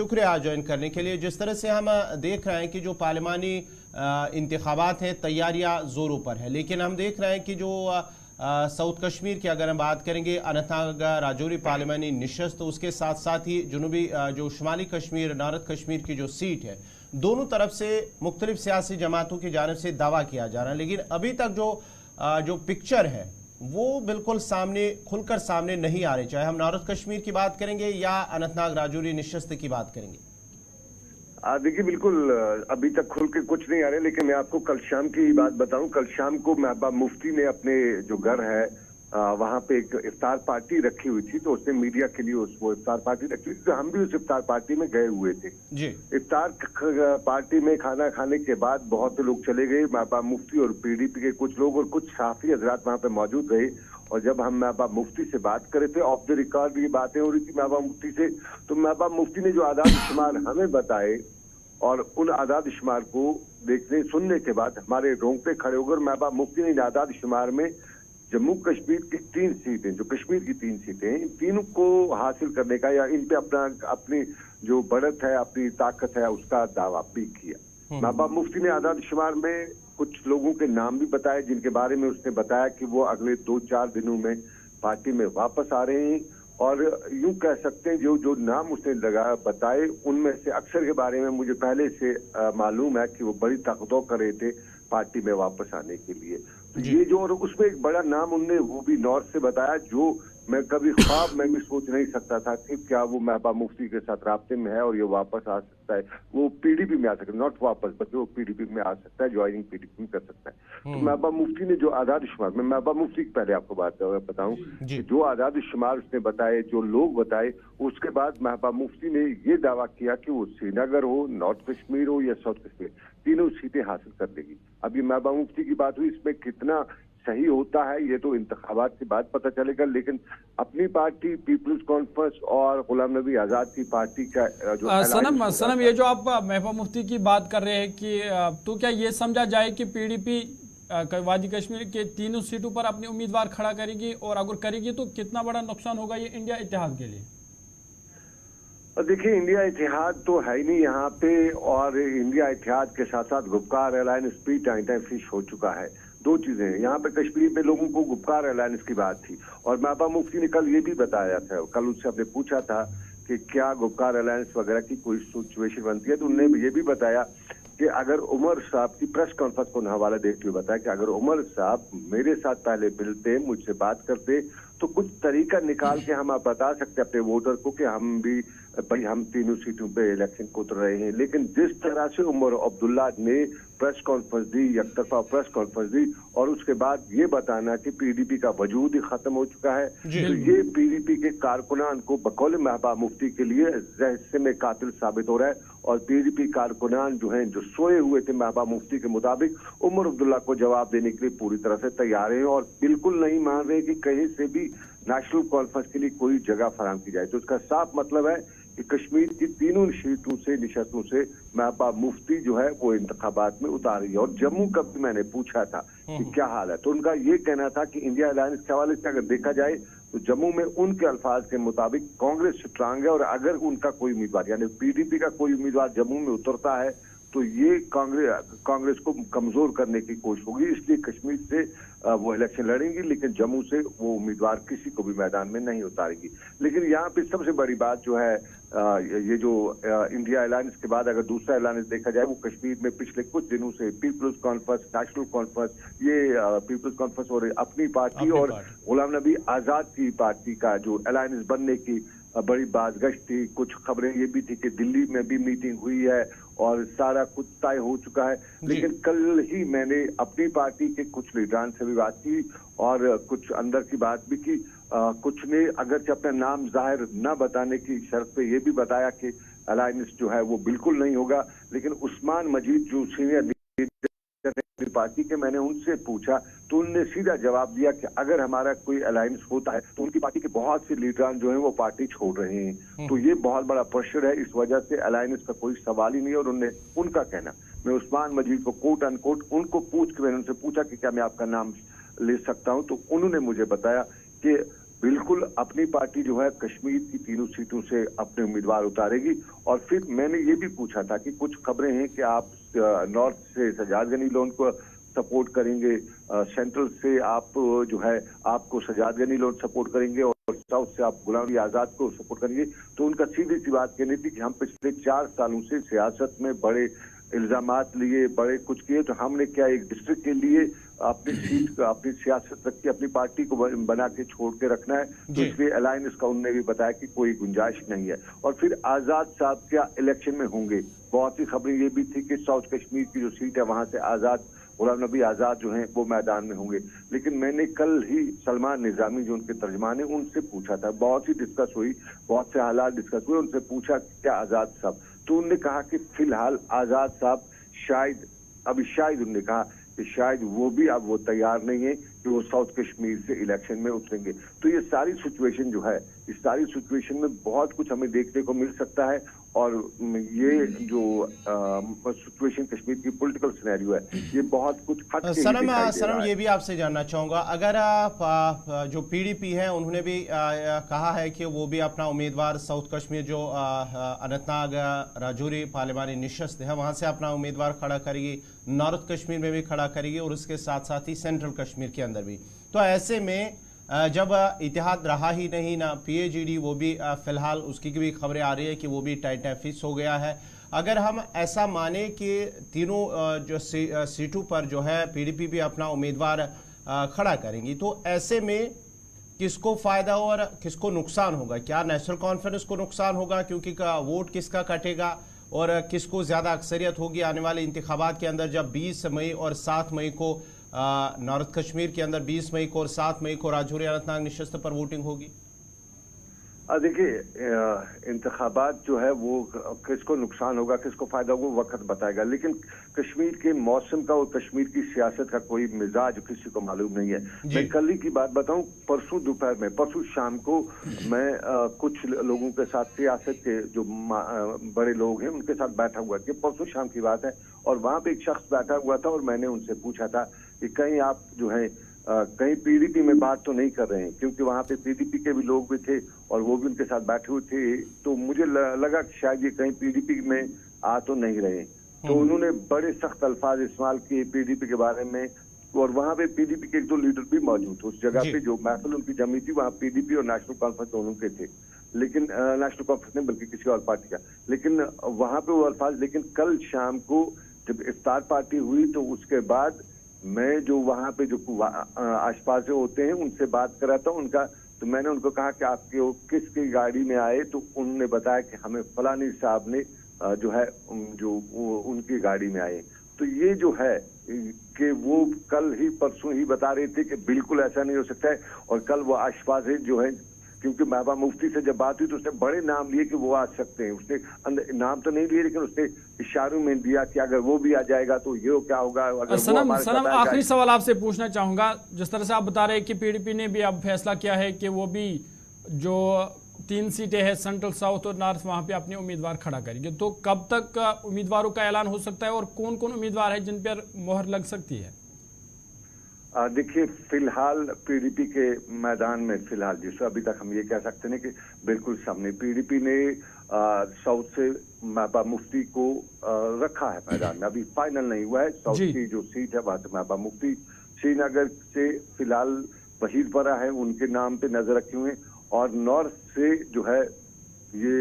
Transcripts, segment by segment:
शुक्रिया ज्वाइन करने के लिए। जिस तरह से हम देख रहे हैं कि जो पार्लिमानी इंतखाबात हैं, तैयारियां जोरों पर है, लेकिन हम देख रहे हैं कि जो साउथ कश्मीर की अगर हम बात करेंगे, अनंतनाग राजौरी पार्लिमानी नशस्त, तो उसके साथ साथ ही जुनूबी जो शुमाली कश्मीर, नॉर्थ कश्मीर की जो सीट है, दोनों तरफ से मुख्तलिफ सियासी जमातों की जानिब से दावा किया जा रहा है। लेकिन अभी तक जो पिक्चर है वो बिल्कुल सामने खुलकर सामने नहीं आ रही, चाहे हम नॉर्थ कश्मीर की बात करेंगे या अनंतनाग राजौरी नशस्त की बात करेंगे। देखिए, बिल्कुल अभी तक खुल के कुछ नहीं आ रहे, लेकिन मैं आपको कल शाम की बात बताऊं। कल शाम को महबूबा मुफ्ती ने अपने जो घर है वहां पे एक इफ्तार पार्टी रखी हुई थी, तो उसने मीडिया के लिए वो इफ्तार पार्टी रखी हुई थी, तो हम भी उस इफ्तार पार्टी में गए हुए थे जी। इफ्तार पार्टी में खाना खाने के बाद बहुत से लोग चले गए, महबूबा मुफ्ती और पीडीपी के कुछ लोग और कुछ साफी हजरात वहां पे मौजूद रहे। और जब हम महबूबा मुफ्ती से बात कर रहे थे, ऑफ द रिकॉर्ड ये बातें हो रही थी महबूबा मुफ्ती से, तो महबूबा मुफ्ती ने जो आदाद शुमार हमें बताए और उन आदाद शुमार को देखने सुनने के बाद हमारे रोंगटे खड़े हो गए। महबूबा मुफ्ती ने आदाद शुमार में जम्मू कश्मीर की 3 सीटें, जो कश्मीर की 3 सीटें, इन तीनों को हासिल करने का या इन पे अपनी जो बढ़त है, अपनी ताकत है, उसका दावा भी किया। महबूबा मुफ्ती ने आदाद शुमार में कुछ लोगों के नाम भी बताए, जिनके बारे में उसने बताया कि वो अगले 2-4 दिनों में पार्टी में वापस आ रहे हैं। और यूं कह सकते हैं जो नाम उसने बताए, उनमें से अक्सर के बारे में मुझे पहले से मालूम है कि वो बड़ी ताकतों कर रहे थे पार्टी में वापस आने के लिए। तो ये जो, और उसमें एक बड़ा नाम उनने वो भी नॉर्थ से बताया, जो मैं कभी ख्वाब में भी सोच नहीं सकता था कि क्या वो महबूबा मुफ्ती के साथ राब्ते में है और ये वापस आ सकता है, वो पीडीपी में आ सकता है, नॉट वापस बल्कि वो पीडीपी में आ सकता है, ज्वाइनिंग पीडीपी में कर सकता है। तो महबूबा मुफ्ती ने जो आदाद शुमार, मैं महबूबा मुफ्ती की पहले आपको बात बताऊं कि जो आदाद शुमार उसने बताए, जो लोग बताए, उसके बाद महबूबा मुफ्ती ने ये दावा किया कि वो श्रीनगर हो, नॉर्थ कश्मीर हो या साउथ कश्मीर, तीनों सीटें हासिल कर लेगी। अभी महबूबा मुफ्ती की बात हुई, इसमें कितना सही होता है ये तो इंतखाबात के बाद पता चलेगा, लेकिन अपनी पार्टी पीपल्स कॉन्फ्रेंस और गुलाम नबी आजाद की पार्टी का जो सनम ये जो आप महबूबा मुफ्ती की बात कर रहे हैं कि तो क्या ये समझा जाए कि पीडीपी वादी कश्मीर के 3 सीटों पर अपनी उम्मीदवार खड़ा करेगी, और अगर करेगी तो कितना बड़ा नुकसान होगा ये इंडिया इत्तेहाद के लिए? देखिए, इंडिया इत्तेहाद तो है ही नहीं यहाँ पे, और इंडिया इत्तेहाद के साथ साथ गुपकार अलायंस भी टाइम फिश हो चुका है। 2 चीजें हैं यहाँ पे। कश्मीर में लोगों को गुपकार अलायंस की बात थी, और महबूबा मुफ्ती ने कल ये भी बताया था, कल उससे हमने पूछा था कि क्या गुपकार अलायंस वगैरह की कोई सिचुएशन बनती है, तो उन्होंने ये भी बताया कि अगर उमर साहब की प्रेस कॉन्फ्रेंस को हवाला देते हुए बताया कि अगर उमर साहब मेरे साथ पहले मिलते, मुझसे बात करते, तो कुछ तरीका निकाल के हम आप बता सकते अपने वोटर को कि हम भी भाई हम 3 सीटों पे इलेक्शन को उतर रहे हैं। लेकिन जिस तरह से उमर अब्दुल्ला ने प्रेस कॉन्फ्रेंस दी, एक तरफा प्रेस कॉन्फ्रेंस दी, और उसके बाद ये बताना कि पीडीपी का वजूद ही खत्म हो चुका है, तो ये पीडीपी के कारकुनान को बकौल महबूबा मुफ्ती के लिए रहस्य में कातिल साबित हो रहा है। और पीडीपी कारकुनान जो हैं, जो सोए हुए थे महबूबा मुफ्ती के मुताबिक, उमर अब्दुल्ला को जवाब देने के लिए पूरी तरह से तैयार हैं और बिल्कुल नहीं मान रहे कि कहीं से भी नेशनल कॉन्फ्रेंस के लिए कोई जगह फराहम की जाए। तो इसका साफ मतलब है कि कश्मीर की 3 सीटों से निशस्तों से महबूबा मुफ्ती जो है वो इंतखाबात में उतार रही है। और जम्मू का भी मैंने पूछा था कि क्या हाल है, तो उनका ये कहना था कि इंडिया अलायंस के हवाले से अगर देखा जाए तो जम्मू में उनके अल्फाज के मुताबिक कांग्रेस स्ट्रांग है, और अगर उनका कोई उम्मीदवार यानी पीडीपी का कोई उम्मीदवार जम्मू में उतरता है तो ये कांग्रेस को कमजोर करने की कोशिश होगी, इसलिए कश्मीर से वो इलेक्शन लड़ेंगी, लेकिन जम्मू से वो उम्मीदवार किसी को भी मैदान में नहीं उतारेगी। लेकिन यहाँ पे सबसे बड़ी बात जो है, ये जो इंडिया अलायंस के बाद अगर दूसरा अलायंस देखा जाए, वो कश्मीर में पिछले कुछ दिनों से पीपल्स कॉन्फ्रेंस, नेशनल कॉन्फ्रेंस, ये पीपल्स कॉन्फ्रेंस और अपनी पार्टी और गुलाम नबी आजाद की पार्टी का जो अलायंस बनने की बड़ी बाज़गश्त थी। कुछ खबरें ये भी थी कि दिल्ली में भी मीटिंग हुई है और सारा कुछ तय हो चुका है। लेकिन कल ही मैंने अपनी पार्टी के कुछ लीडरान से भी बात की और कुछ अंदर की बात भी की। कुछ ने अगरचे अपना नाम जाहिर न बताने की शर्त पे ये भी बताया कि अलायंस जो है वो बिल्कुल नहीं होगा। लेकिन उस्मान मजीद जो सीनियर लीडर पार्टी के, मैंने उनसे पूछा तो उनने सीधा जवाब दिया कि अगर हमारा कोई अलायंस होता है तो उनकी पार्टी के बहुत से लीडरान जो हैं वो पार्टी छोड़ रहे हैं। तो ये बहुत बड़ा प्रेशर है, इस वजह से अलायंस का कोई सवाल ही नहीं है। और उन्होंने उनका कहना, मैं उस्मान मजीद को कोट अनकोट उनको पूछ के मैंने उनसे पूछा कि क्या मैं आपका नाम ले सकता हूं, तो उन्होंने मुझे बताया कि बिल्कुल अपनी पार्टी जो है कश्मीर की तीनों सीटों से अपने उम्मीदवार उतारेगी। और फिर मैंने ये भी पूछा था कि कुछ खबरें हैं कि आप नॉर्थ से सजाद गनी लोन को सपोर्ट करेंगे, सेंट्रल से आप जो है आपको सजाद गनी लोन सपोर्ट करेंगे और साउथ से आप गुलाम नबी आजाद को सपोर्ट करेंगे। तो उनका सीधी सी बात कहनी थी कि हम पिछले 4 सालों से सियासत में बड़े इल्जामात लिए, बड़े कुछ किए, तो हमने क्या एक डिस्ट्रिक्ट के लिए अपनी सीट अपनी सियासत रख के अपनी पार्टी को बना के छोड़ के रखना है, तो इसलिए अलायंस का उन्होंने भी बताया कि कोई गुंजाइश नहीं है। और फिर आजाद साहब क्या इलेक्शन में होंगे, बहुत सी खबरें ये भी थी कि साउथ कश्मीर की जो सीट है वहां से आजाद गुलाम नबी आजाद जो हैं वो मैदान में होंगे। लेकिन मैंने कल ही सलमान निजामी जो उनके तर्जमान है उनसे पूछा था, बहुत सी डिस्कस हुई, बहुत से हालात डिस्कस हुए, उनसे पूछा क्या आजाद साहब, तो उन्होंने कहा कि फिलहाल आजाद साहब शायद उन्होंने कहा कि शायद वो भी अब वो तैयार नहीं है कि वो साउथ कश्मीर से इलेक्शन में उतरेंगे। तो ये सारी सिचुएशन जो है, इस सारी सिचुएशन में बहुत कुछ हमें देखने को मिल सकता है। और ये जो सिचुएशन कश्मीर की पॉलिटिकल सिनेरियो है ये बहुत कुछ हट के सनम ये भी आपसे जानना चाहूंगा, अगर जो पीडीपी है उन्होंने भी कहा है कि वो भी अपना उम्मीदवार साउथ कश्मीर जो अनंतनाग राजौरी पार्लिमानी निशस्त है वहां से अपना उम्मीदवार खड़ा करेगी, नॉर्थ कश्मीर में भी खड़ा करेगी और उसके साथ साथ ही सेंट्रल कश्मीर के अंदर भी, तो ऐसे में जब इतिहाद रहा ही नहीं ना पीएजीडी, वो भी फिलहाल उसकी भी खबरें आ रही है कि वो भी टाइट फिक्स हो गया है। अगर हम ऐसा माने कि तीनों जो सीटों पर जो है पीडीपी भी अपना उम्मीदवार खड़ा करेंगी, तो ऐसे में किसको फायदा और किसको नुकसान होगा? क्या नेशनल कॉन्फ्रेंस को नुकसान होगा क्योंकि वोट किसका कटेगा और किसको ज्यादा अक्सरियत होगी आने वाले इंतखाबात के अंदर, जब 20 मई और 7 मई को नॉर्थ कश्मीर के अंदर 20 मई को और 7 मई को राजौरी अनंतनाग निशस्त पर वोटिंग होगी? देखिए इंतखाबात जो है वो किसको नुकसान होगा किसको फायदा होगा वक्त बताएगा, लेकिन कश्मीर के मौसम का और कश्मीर की सियासत का कोई मिजाज किसी को मालूम नहीं है। मैं कल ही की बात बताऊं, परसों शाम को मैं कुछ लोगों के साथ, सियासत के जो बड़े लोग हैं उनके साथ बैठा हुआ था, परसों शाम की बात है, और वहां पे एक शख्स बैठा हुआ था और मैंने उनसे पूछा था कि कहीं आप जो है कहीं पीडीपी में बात तो नहीं कर रहे हैं, क्योंकि वहां पे पीडीपी के भी लोग भी थे और वो भी उनके साथ बैठे हुए थे, तो मुझे लगा कि शायद ये कहीं पीडीपी में आ तो नहीं रहे। तो उन्होंने बड़े सख्त अल्फाज इस्तेमाल किए पीडीपी के बारे में, और वहां पे पीडीपी के 1-2 लीडर भी मौजूद थे उस जगह पे, जो महफिल उनकी जमी थी वहां पीडीपी और नेशनल कॉन्फ्रेंस दोनों के थे, लेकिन नेशनल कॉन्फ्रेंस नहीं बल्कि किसी और पार्टी का, लेकिन वहां पे वो अल्फाज। लेकिन कल शाम को जब इफ्तार पार्टी हुई तो उसके बाद मैं जो वहां पे जो आसपास होते हैं उनसे बात कर रहा था उनका, तो मैंने उनको कहा कि आपके वो किसकी गाड़ी में आए, तो उन्होंने बताया कि हमें फलानी साहब ने जो है जो उनकी गाड़ी में आए। तो ये जो है कि वो कल ही परसों ही बता रहे थे कि बिल्कुल ऐसा नहीं हो सकता है, और कल वो आसपास जो है, क्योंकि महबूबा मुफ्ती से जब बात हुई तो उसने बड़े नाम लिए कि वो आ सकते हैं, उसने नाम तो नहीं लिए लेकिन उसने इशारों में दिया कि अगर वो भी आ जाएगा तो ये क्या होगा। अगर सनम आखिरी सवाल आपसे पूछना चाहूंगा, जिस तरह से आप बता रहे हैं कि पीडीपी ने भी अब फैसला किया है कि वो भी जो 3 सीटें हैं सेंट्रल, साउथ और नॉर्थ, वहां पे अपने उम्मीदवार खड़ा करेंगे, तो कब तक उम्मीदवारों का ऐलान हो सकता है और कौन कौन उम्मीदवार है जिन पर मोहर लग सकती है? देखिए फिलहाल पीडीपी के मैदान में फिलहाल जिसको अभी तक हम ये कह सकते हैं कि बिल्कुल सामने पीडीपी ने साउथ से महबूबा मुफ्ती को रखा है मैदान में, अभी फाइनल नहीं हुआ है। साउथ की जो सीट है वहां से महबूबा मुफ्ती, श्रीनगर से फिलहाल वहीद परा है उनके नाम पे नजर रखे हुए, और नॉर्थ से जो है ये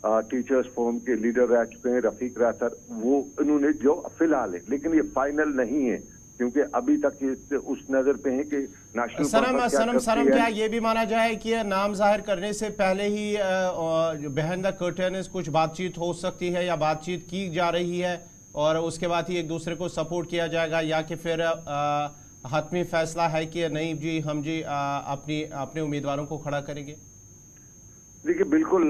टीचर्स फोरम के लीडर रह चुके हैं रफीक रासर, वो इन्होंने जो फिलहाल है, लेकिन ये फाइनल नहीं है क्योंकि अभी तक उस नजर पे है कि नेशनल सनम क्या ये भी माना जाए कि नाम जाहिर करने से पहले ही बिहाइंड द कर्टन कुछ बातचीत हो सकती है या बातचीत की जा रही है और उसके बाद ही एक दूसरे को सपोर्ट किया जाएगा, या कि फिर हतमी फैसला है कि नहीं जी हम जी अपने उम्मीदवारों को खड़ा करेंगे? देखिए बिल्कुल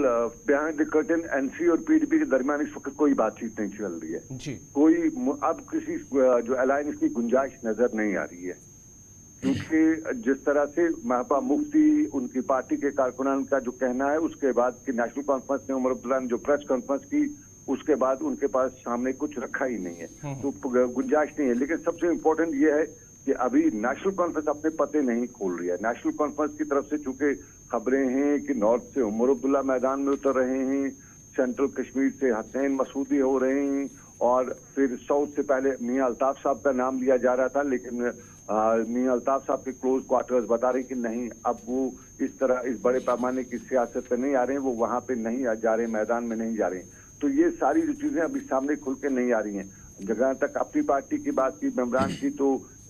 बिहाइंड द कर्टन एनसी और पीडीपी के दरमियान इस वक्त कोई बातचीत नहीं चल रही है जी, कोई अब किसी जो अलायंस की गुंजाइश नजर नहीं आ रही है, क्योंकि जिस तरह से महबूबा मुफ्ती उनकी पार्टी के कारकुनान का जो कहना है, उसके बाद की नेशनल कॉन्फ्रेंस ने उमर अब्दुल्ला ने जो प्रेस कॉन्फ्रेंस की, उसके बाद उनके पास सामने कुछ रखा ही नहीं है, तो गुंजाइश नहीं है। लेकिन सबसे इम्पोर्टेंट ये है कि अभी नेशनल कॉन्फ्रेंस अपने पते नहीं खोल रही है। नेशनल कॉन्फ्रेंस की तरफ से चूंकि खबरें हैं कि नॉर्थ से उमर अब्दुल्ला मैदान में उतर रहे हैं, सेंट्रल कश्मीर से हसनैन मसूदी हो रहे हैं, और फिर साउथ से पहले मियां अल्ताफ साहब का नाम लिया जा रहा था, लेकिन मियां अल्ताफ साहब के क्लोज क्वार्टर्स बता रहे कि नहीं, अब वो इस तरह इस बड़े पैमाने की सियासत पे नहीं आ रहे हैं, वो वहां पे नहीं जा रहे, मैदान में नहीं जा रहे हैं। तो ये सारी जो चीजें अभी सामने खुल के नहीं आ रही हैं। जगह तक अपनी पार्टी की बात की इमरान की, तो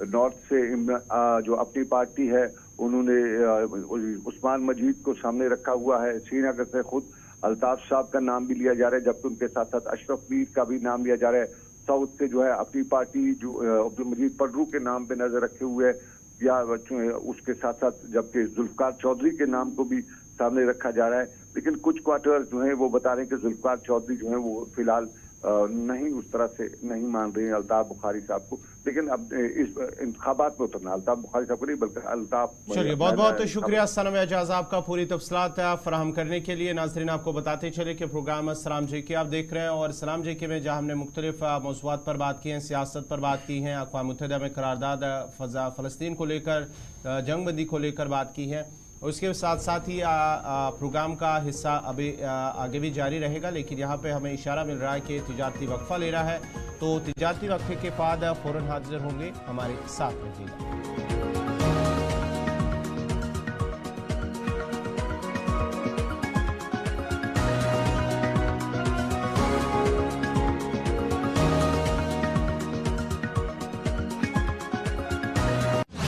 नॉर्थ से जो अपनी पार्टी है उन्होंने उस्मान मजीद को सामने रखा हुआ है। श्रीनगर से खुद अल्ताफ साहब का नाम भी लिया जा रहा है, जबकि उनके साथ साथ अशरफ मीर का भी नाम लिया जा रहा है। साउथ से जो है अपनी पार्टी जो अब्दुल मजीद पडरू के नाम पे नजर रखे हुए है, या उसके साथ साथ जबकि जुल्फकार चौधरी के नाम को भी सामने रखा जा रहा है। लेकिन कुछ क्वार्टर जो है वो बता रहे हैं कि जुल्फकार चौधरी जो है वो फिलहाल नहीं उस तरह से नहीं मान रहे हैं अल्ताफ बुखारी साहब को। लेकिन अब इस इंतखाबात में उतरना अल्ताफ बुखारी साहब को नहीं, बल्कि अल्ताफ। चलिए, बहुत बहुत शुक्रिया सनम एजाज आपका पूरी तफसीलात फराहम करने के लिए। नाजरीन, आपको बताते चले कि प्रोग्राम सलाम जेके आप देख रहे हैं, और सलाम जेके में जहाँ हमने मुख्तलिफ मौज़ूआत पर बात की है, सियासत पर बात की है, अक़वाम मुत्तहिदा में करारदाद फ़लस्तीन को लेकर, जंगबंदी को लेकर बात की है। उसके साथ साथ ही प्रोग्राम का हिस्सा अभी आगे भी जारी रहेगा, लेकिन यहाँ पे हमें इशारा मिल रहा है कि तिजारती वक्फा ले रहा है, तो तिजारती वक्फे के बाद फ़ौरन हाजिर होंगे। हमारे साथ रहिएगा।